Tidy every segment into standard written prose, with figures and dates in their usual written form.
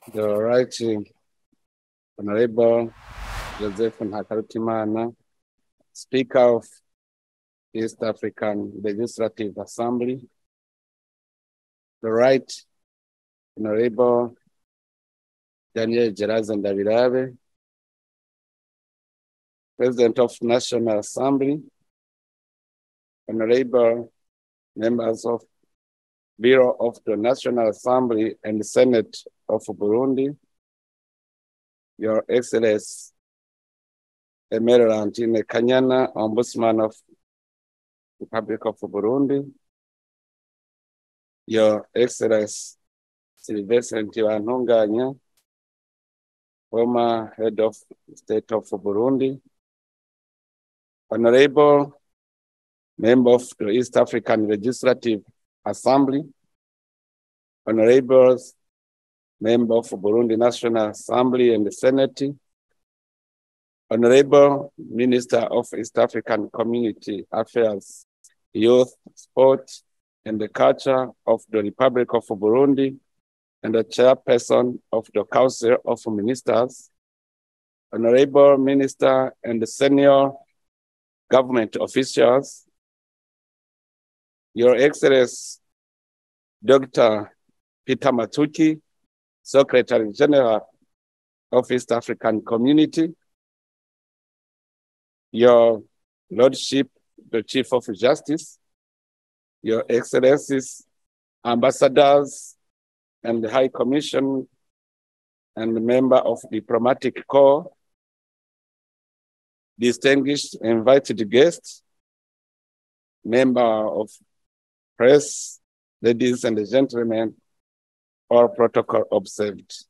The Right Honorable Joseph Ntakarutimana, Speaker of East African Legislative Assembly, the Right Honorable Daniel Evariste Ndayishimiye, President of National Assembly, Honorable members of Bureau of the National Assembly and the Senate of Burundi, Your Excellency Evariste Kanyana, Ombudsman of the Republic of Burundi, Your Excellency Sylvestre Ntibantunganya, former Head of State of Burundi, Honorable Member of the East African Legislative Assembly, Honorables, Member of Burundi National Assembly and the Senate, Honorable Minister of East African Community Affairs, Youth, Sport, and the Culture of the Republic of Burundi, and the Chairperson of the Council of Ministers, Honorable Minister and the senior government officials, Your Excellency Dr. Peter Matuki, Secretary General of East African Community, Your Lordship, the Chief of Justice, Your Excellencies, Ambassadors, and the High Commission, and the member of Diplomatic Corps, distinguished invited guests, member of press, ladies and gentlemen, all protocol observed.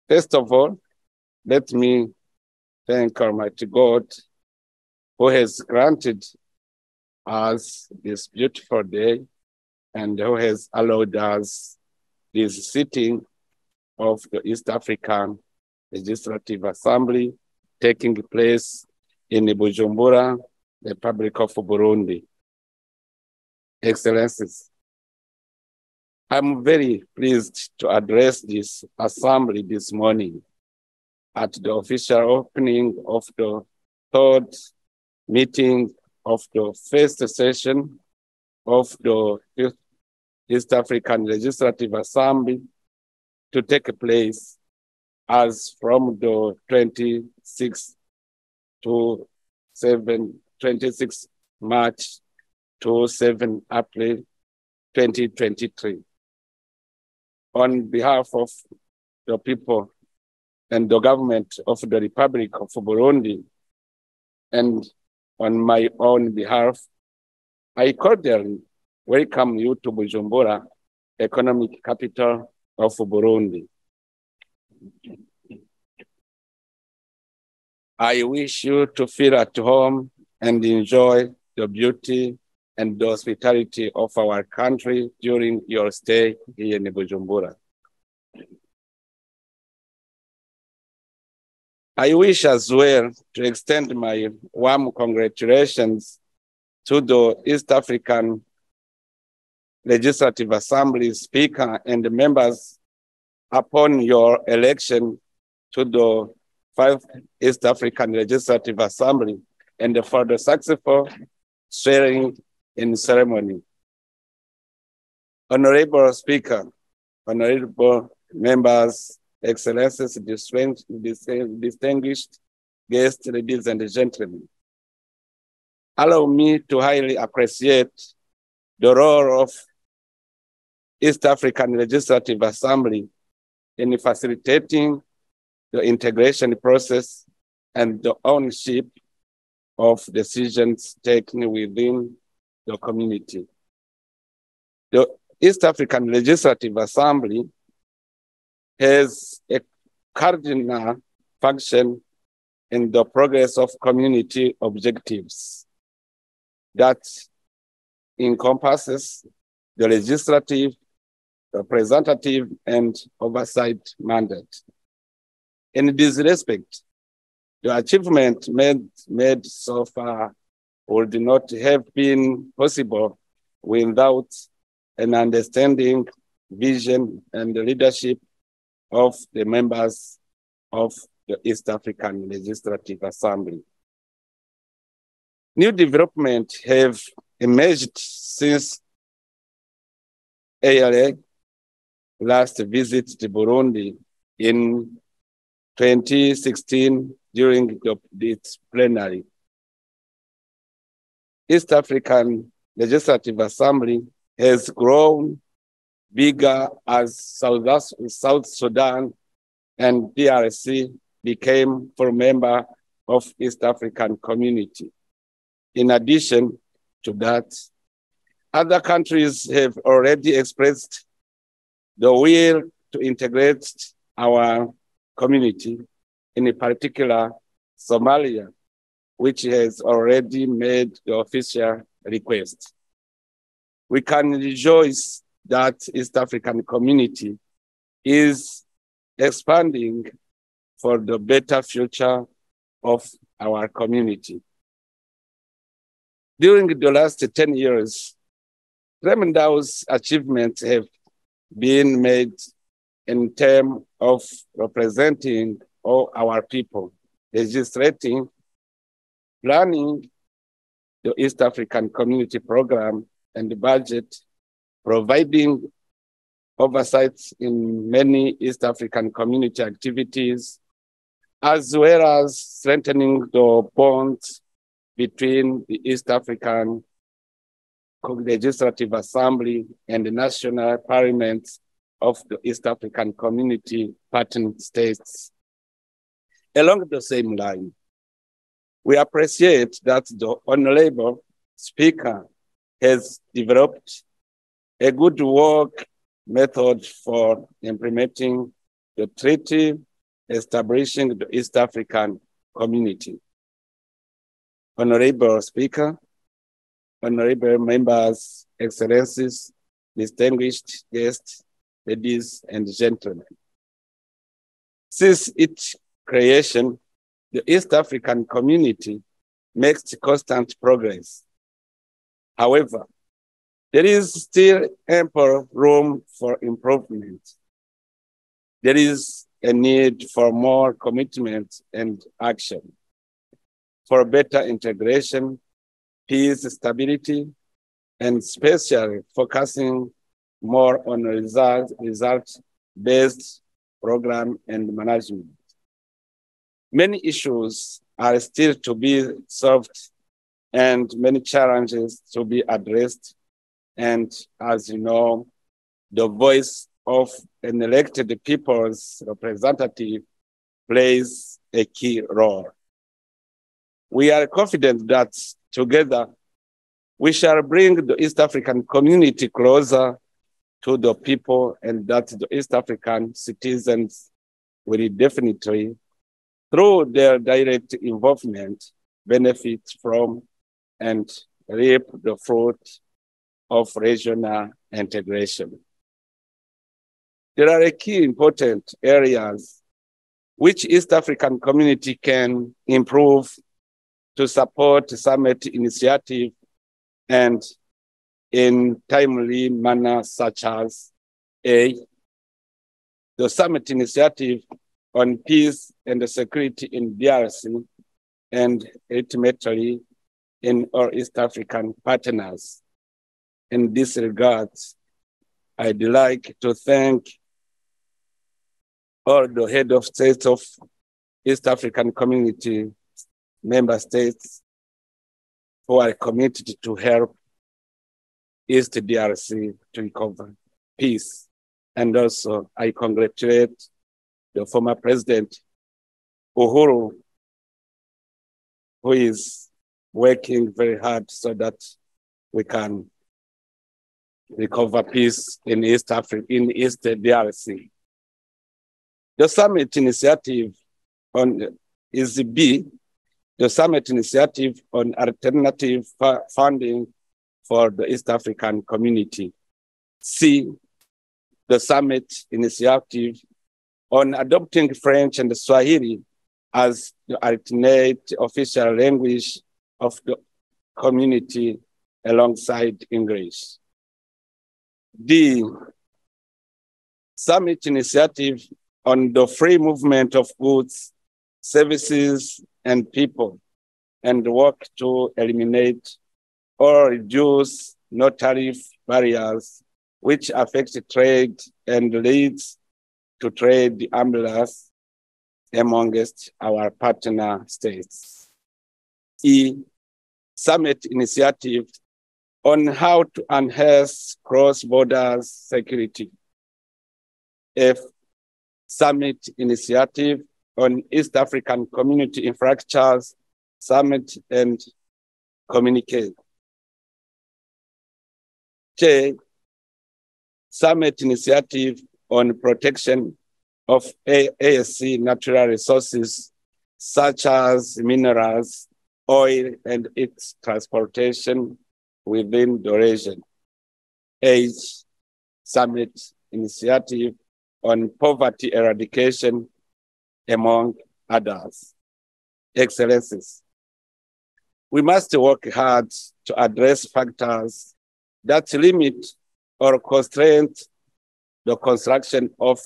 First of all, let me thank Almighty God who has granted us this beautiful day and who has allowed us this sitting of the East African Legislative Assembly taking place in Bujumbura, the Republic of Burundi. Excellencies, I'm very pleased to address this assembly this morning at the official opening of the third meeting of the first session of the East African Legislative Assembly to take place as from the 26th March to 7 April 2023. On behalf of the people and the government of the Republic of Burundi, and on my own behalf, I cordially welcome you to Bujumbura, economic capital of Burundi. I wish you to feel at home and enjoy the beauty and the hospitality of our country during your stay here in Bujumbura. I wish as well to extend my warm congratulations to the East African Legislative Assembly Speaker and the members upon your election to the 5th East African Legislative Assembly and for the successful swearing in ceremony. Honorable Speaker, honorable members, excellencies, distinguished guests, ladies and gentlemen, allow me to highly appreciate the role of East African Legislative Assembly in facilitating the integration process and the ownership of decisions taken within the community. The East African Legislative Assembly has a cardinal function in the progress of community objectives that encompasses the legislative, representative, and oversight mandate. In this respect, the achievement made so far would not have been possible without an understanding vision, and the leadership of the members of the East African Legislative Assembly. New developments have emerged since EALA last visited Burundi in 2016 during its plenary. East African Legislative Assembly has grown bigger as South Sudan and DRC became full member of East African Community. In addition to that, other countries have already expressed the will to integrate our community, in particular Somalia, which has already made the official request. We can rejoice that East African community is expanding for the better future of our community. During the last 10 years, tremendous achievements have been made in terms of representing all our people, legislating, planning the East African Community Program and the budget, providing oversight in many East African community activities, as well as strengthening the bonds between the East African Legislative Assembly and the national parliaments of the East African Community partner states. Along the same line, we appreciate that the Honorable Speaker has developed a good work method for implementing the treaty establishing the East African Community. Honorable Speaker, honorable members, excellencies, distinguished guests, ladies and gentlemen. Since its creation, the East African Community makes constant progress. However, there is still ample room for improvement. There is a need for more commitment and action, for better integration, peace, stability, and especially focusing more on result-based program and management. Many issues are still to be solved and many challenges to be addressed. And as you know, the voice of an elected people's representative plays a key role. We are confident that together we shall bring the East African community closer to the people, and that the East African citizens will definitely, through their direct involvement, benefit from and reap the fruit of regional integration. There are key important areas which East African community can improve to support summit initiative and in timely manner, such as A, the summit initiative on peace and security in DRC and ultimately in our East African partners. In this regard, I'd like to thank all the head of states of East African community member states who are committed to help East DRC to recover peace. And also I congratulate the former president, Uhuru, who is working very hard so that we can recover peace in East Africa, in East DRC. The summit initiative is B, the summit initiative on alternative funding for the East African community. C, the summit initiative on adopting French and Swahili as the alternate official language of the community alongside English. D, Summit initiative on the free movement of goods, services, and people, and work to eliminate or reduce no-tariff barriers which affect trade and leads to trade imbalance amongst our partner states. E, Summit initiative on how to enhance cross-border security. F, Summit initiative on East African community infrastructures, summit and communicate. J, Summit initiative on protection of ASC natural resources, such as minerals, oil, and its transportation within the region. H, Summit initiative on poverty eradication, among others. Excellencies, we must work hard to address factors that limit or constrain the construction of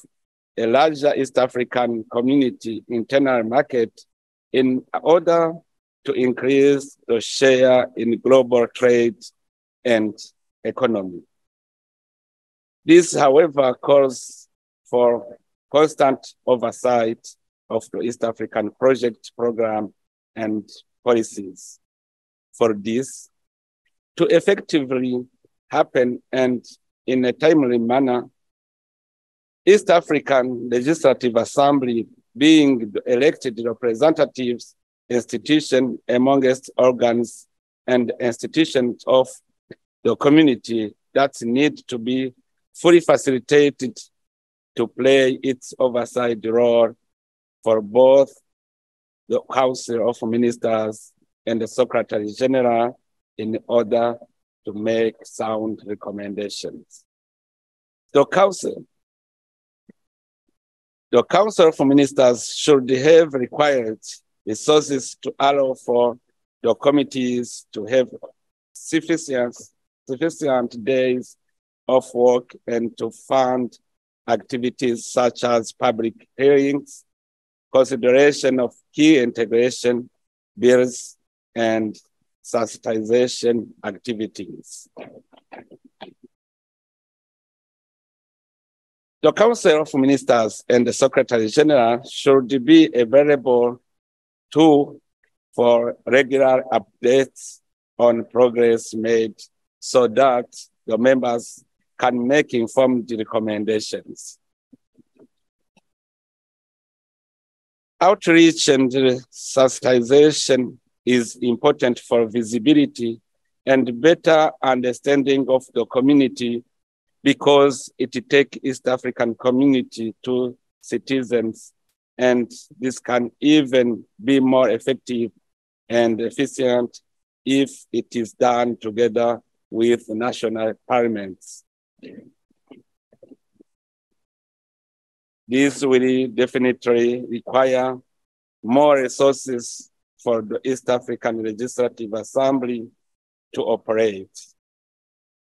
a larger East African community internal market in order to increase the share in global trade and economy. This, however, calls for constant oversight of the East African project program and policies. For this to effectively happen and in a timely manner, East African Legislative Assembly, being the elected representatives institution amongst organs and institutions of the community that need to be fully facilitated to play its oversight role for both the Council of Ministers and the Secretary General in order to make sound recommendations. The Council of Ministers should have required resources to allow for the committees to have sufficient days of work and to fund activities such as public hearings, consideration of key integration bills, and sensitization activities. The Council of Ministers and the Secretary General should be available too for regular updates on progress made so that the members can make informed recommendations. Outreach and sensitization is important for visibility and better understanding of the community because it takes East African community to citizens, and this can even be more effective and efficient if it is done together with national parliaments. This will definitely require more resources for the East African Legislative Assembly to operate.